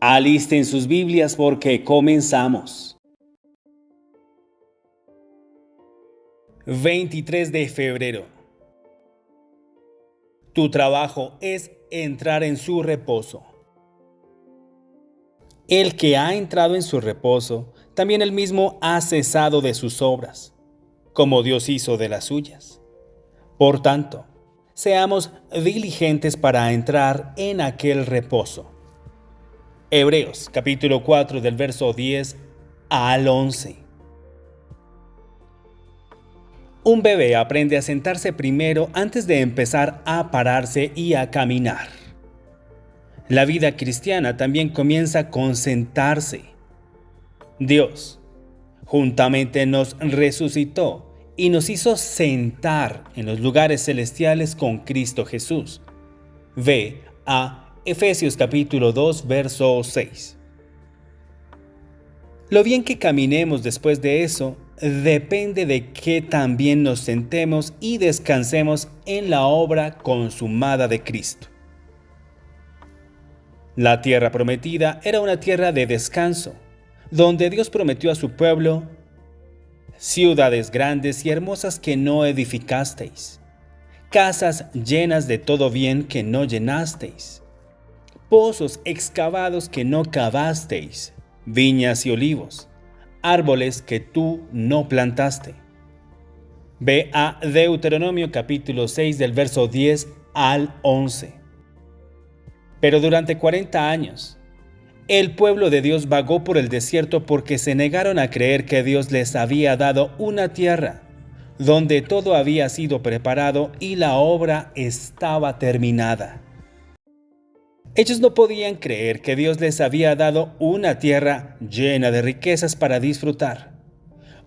Alisten sus Biblias porque comenzamos. 23 de febrero. Tu trabajo es entrar en su reposo. El que ha entrado en su reposo, también él mismo ha cesado de sus obras, como Dios hizo de las suyas. Por tanto, seamos diligentes para entrar en aquel reposo. Hebreos capítulo 4 del verso 10 al 11. Un bebé aprende a sentarse primero antes de empezar a pararse y a caminar. La vida cristiana también comienza con sentarse. Dios juntamente nos resucitó y nos hizo sentar en los lugares celestiales con Cristo Jesús. Ve a Efesios capítulo 2, verso 6. Lo bien que caminemos después de eso depende de que también nos sentemos y descansemos en la obra consumada de Cristo. La tierra prometida era una tierra de descanso, donde Dios prometió a su pueblo ciudades grandes y hermosas que no edificasteis, casas llenas de todo bien que no llenasteis, pozos excavados que no cavasteis, viñas y olivos, árboles que tú no plantaste. Ve a Deuteronomio capítulo 6 del verso 10 al 11. Pero durante 40 años, el pueblo de Dios vagó por el desierto porque se negaron a creer que Dios les había dado una tierra donde todo había sido preparado y la obra estaba terminada. Ellos no podían creer que Dios les había dado una tierra llena de riquezas para disfrutar,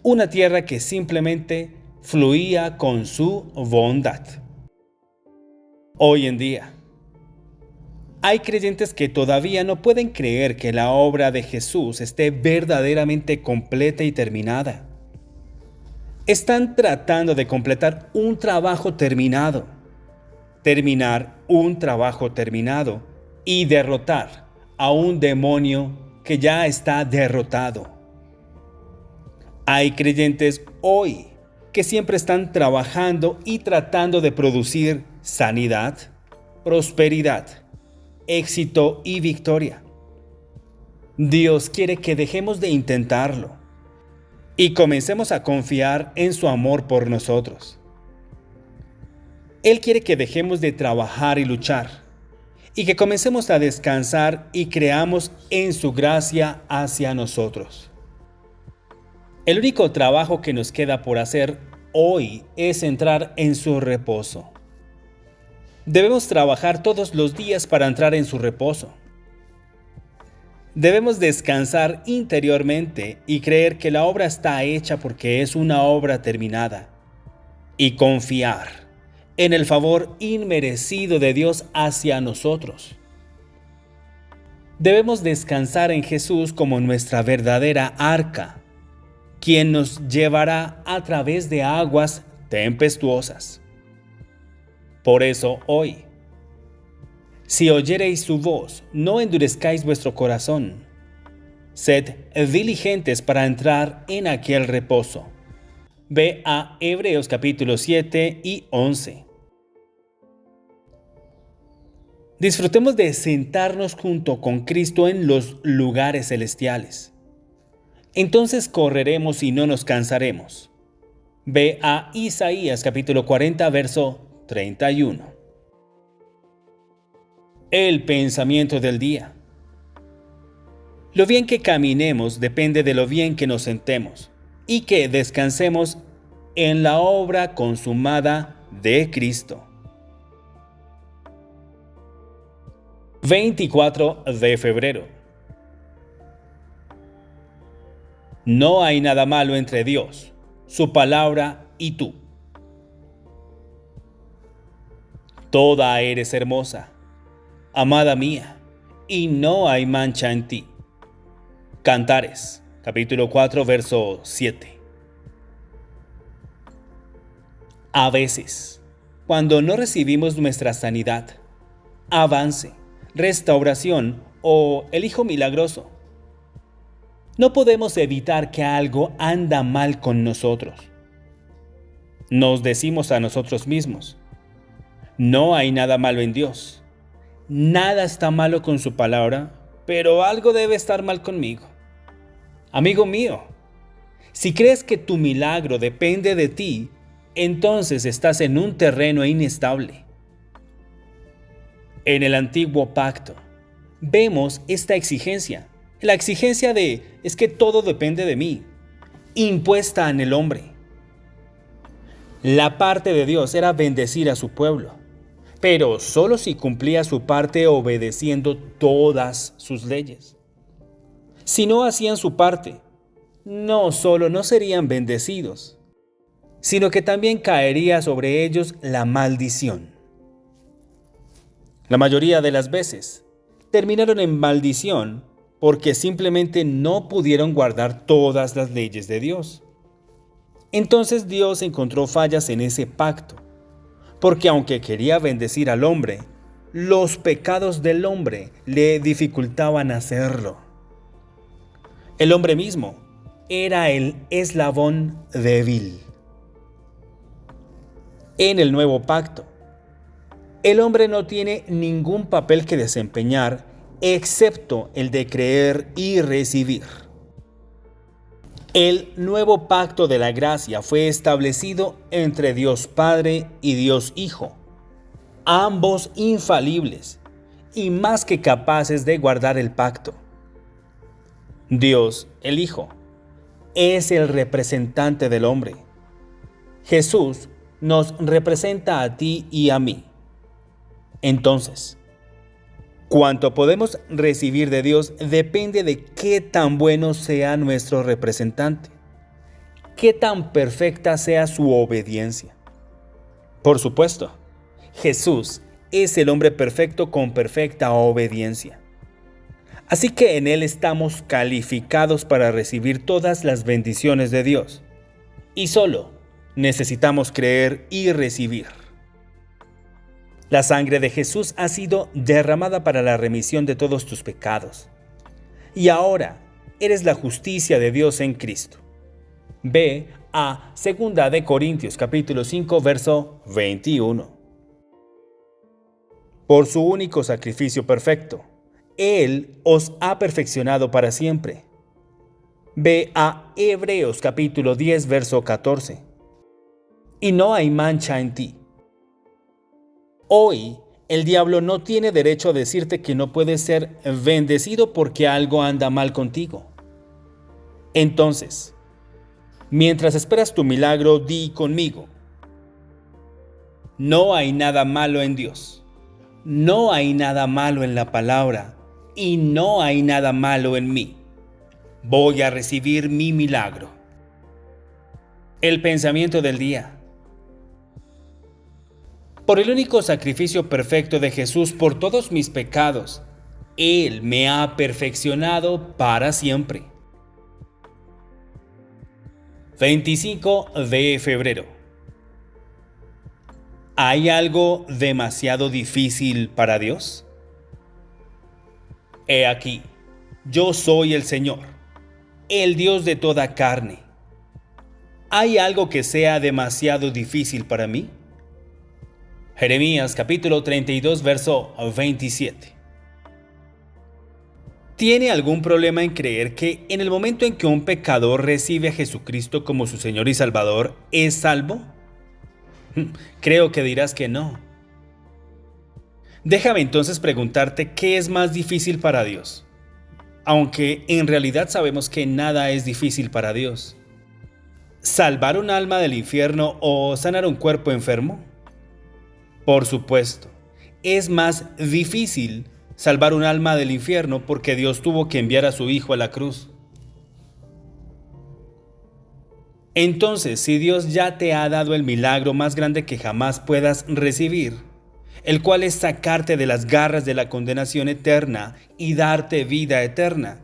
una tierra que simplemente fluía con su bondad. Hoy en día, hay creyentes que todavía no pueden creer que la obra de Jesús esté verdaderamente completa y terminada. Están tratando de completar un trabajo terminado, terminar un trabajo terminado y derrotar a un demonio que ya está derrotado. Hay creyentes hoy que siempre están trabajando y tratando de producir sanidad, prosperidad, éxito y victoria. Dios quiere que dejemos de intentarlo y comencemos a confiar en su amor por nosotros. Él quiere que dejemos de trabajar y luchar y que comencemos a descansar y creamos en su gracia hacia nosotros. El único trabajo que nos queda por hacer hoy es entrar en su reposo. Debemos trabajar todos los días para entrar en su reposo. Debemos descansar interiormente y creer que la obra está hecha porque es una obra terminada, y confiar en el favor inmerecido de Dios hacia nosotros. Debemos descansar en Jesús como nuestra verdadera arca, quien nos llevará a través de aguas tempestuosas. Por eso hoy, si oyereis su voz, no endurezcáis vuestro corazón. Sed diligentes para entrar en aquel reposo. Ve a Hebreos capítulo 7 y 11. Disfrutemos de sentarnos junto con Cristo en los lugares celestiales. Entonces correremos y no nos cansaremos. Ve a Isaías capítulo 40, verso 31. El pensamiento del día. Lo bien que caminemos depende de lo bien que nos sentemos y que descansemos en la obra consumada de Cristo. 24 de febrero. No hay nada malo entre Dios, su palabra y tú. Toda eres hermosa, amada mía, y no hay mancha en ti. Cantares, capítulo 4, verso 7. A veces, cuando no recibimos nuestra sanidad, avance, restauración o el Hijo Milagroso. No podemos evitar que algo anda mal con nosotros. Nos decimos a nosotros mismos: no hay nada malo en Dios. Nada está malo con su palabra, pero algo debe estar mal conmigo. Amigo mío, si crees que tu milagro depende de ti, entonces estás en un terreno inestable. En el antiguo pacto, vemos esta exigencia. La exigencia es que todo depende de mí, impuesta en el hombre. La parte de Dios era bendecir a su pueblo, pero solo si cumplía su parte obedeciendo todas sus leyes. Si no hacían su parte, no solo no serían bendecidos, sino que también caería sobre ellos la maldición. La mayoría de las veces terminaron en maldición porque simplemente no pudieron guardar todas las leyes de Dios. Entonces Dios encontró fallas en ese pacto, porque aunque quería bendecir al hombre, los pecados del hombre le dificultaban hacerlo. El hombre mismo era el eslabón débil. En el nuevo pacto, el hombre no tiene ningún papel que desempeñar excepto el de creer y recibir. El nuevo pacto de la gracia fue establecido entre Dios Padre y Dios Hijo, ambos infalibles y más que capaces de guardar el pacto. Dios, el Hijo, es el representante del hombre. Jesús nos representa a ti y a mí. Entonces, cuanto podemos recibir de Dios depende de qué tan bueno sea nuestro representante, qué tan perfecta sea su obediencia. Por supuesto, Jesús es el hombre perfecto con perfecta obediencia. Así que en Él estamos calificados para recibir todas las bendiciones de Dios. Y solo necesitamos creer y recibir. La sangre de Jesús ha sido derramada para la remisión de todos tus pecados. Y ahora eres la justicia de Dios en Cristo. Ve a 2 de Corintios capítulo 5, verso 21. Por su único sacrificio perfecto, Él os ha perfeccionado para siempre. Ve a Hebreos capítulo 10, verso 14. Y no hay mancha en ti. Hoy, el diablo no tiene derecho a decirte que no puedes ser bendecido porque algo anda mal contigo. Entonces, mientras esperas tu milagro, di conmigo: no hay nada malo en Dios, no hay nada malo en la palabra y no hay nada malo en mí. Voy a recibir mi milagro. El pensamiento del día. Por el único sacrificio perfecto de Jesús por todos mis pecados, Él me ha perfeccionado para siempre. 25 de febrero. ¿Hay algo demasiado difícil para Dios? He aquí, yo soy el Señor, el Dios de toda carne. ¿Hay algo que sea demasiado difícil para mí? Jeremías capítulo 32, verso 27. ¿Tiene algún problema en creer que en el momento en que un pecador recibe a Jesucristo como su Señor y Salvador, es salvo? Creo que dirás que no. Déjame entonces preguntarte qué es más difícil para Dios, aunque en realidad sabemos que nada es difícil para Dios. ¿Salvar un alma del infierno o sanar un cuerpo enfermo? Por supuesto, es más difícil salvar un alma del infierno porque Dios tuvo que enviar a su Hijo a la cruz. Entonces, si Dios ya te ha dado el milagro más grande que jamás puedas recibir, el cual es sacarte de las garras de la condenación eterna y darte vida eterna,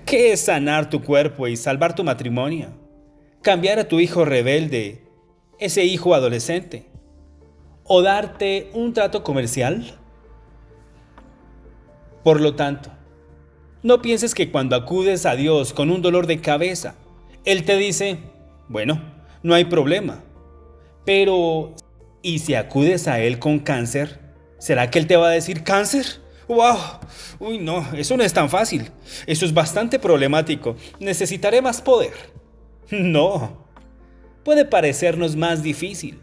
¿qué es sanar tu cuerpo y salvar tu matrimonio? ¿Cambiar a tu hijo rebelde, ese hijo adolescente? ¿O darte un trato comercial? Por lo tanto, no pienses que cuando acudes a Dios con un dolor de cabeza, Él te dice, bueno, no hay problema. Pero, ¿y si acudes a Él con cáncer? ¿Será que Él te va a decir cáncer? ¡Wow! Uy, no, eso no es tan fácil. Eso es bastante problemático. Necesitaré más poder. No. Puede parecernos más difícil,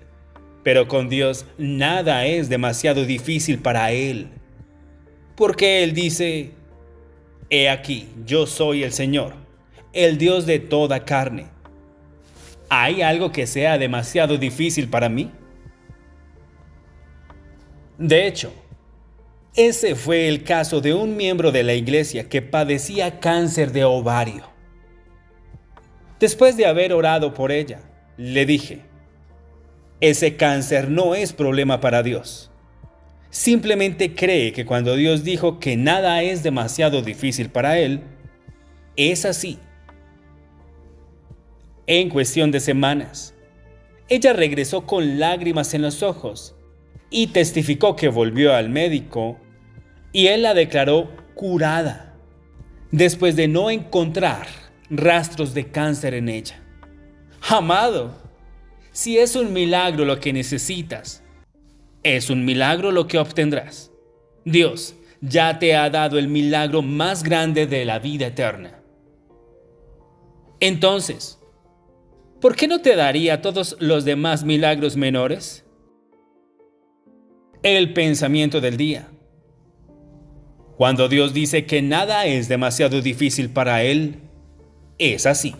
pero con Dios nada es demasiado difícil para Él. Porque Él dice, he aquí, yo soy el Señor, el Dios de toda carne. ¿Hay algo que sea demasiado difícil para mí? De hecho, ese fue el caso de un miembro de la iglesia que padecía cáncer de ovario. Después de haber orado por ella, le dije, ese cáncer no es problema para Dios. Simplemente cree que cuando Dios dijo que nada es demasiado difícil para Él, es así. En cuestión de semanas, ella regresó con lágrimas en los ojos y testificó que volvió al médico y él la declaró curada, después de no encontrar rastros de cáncer en ella. Amado, si es un milagro lo que necesitas, es un milagro lo que obtendrás. Dios ya te ha dado el milagro más grande de la vida eterna. Entonces, ¿por qué no te daría todos los demás milagros menores? El pensamiento del día. Cuando Dios dice que nada es demasiado difícil para Él, es así.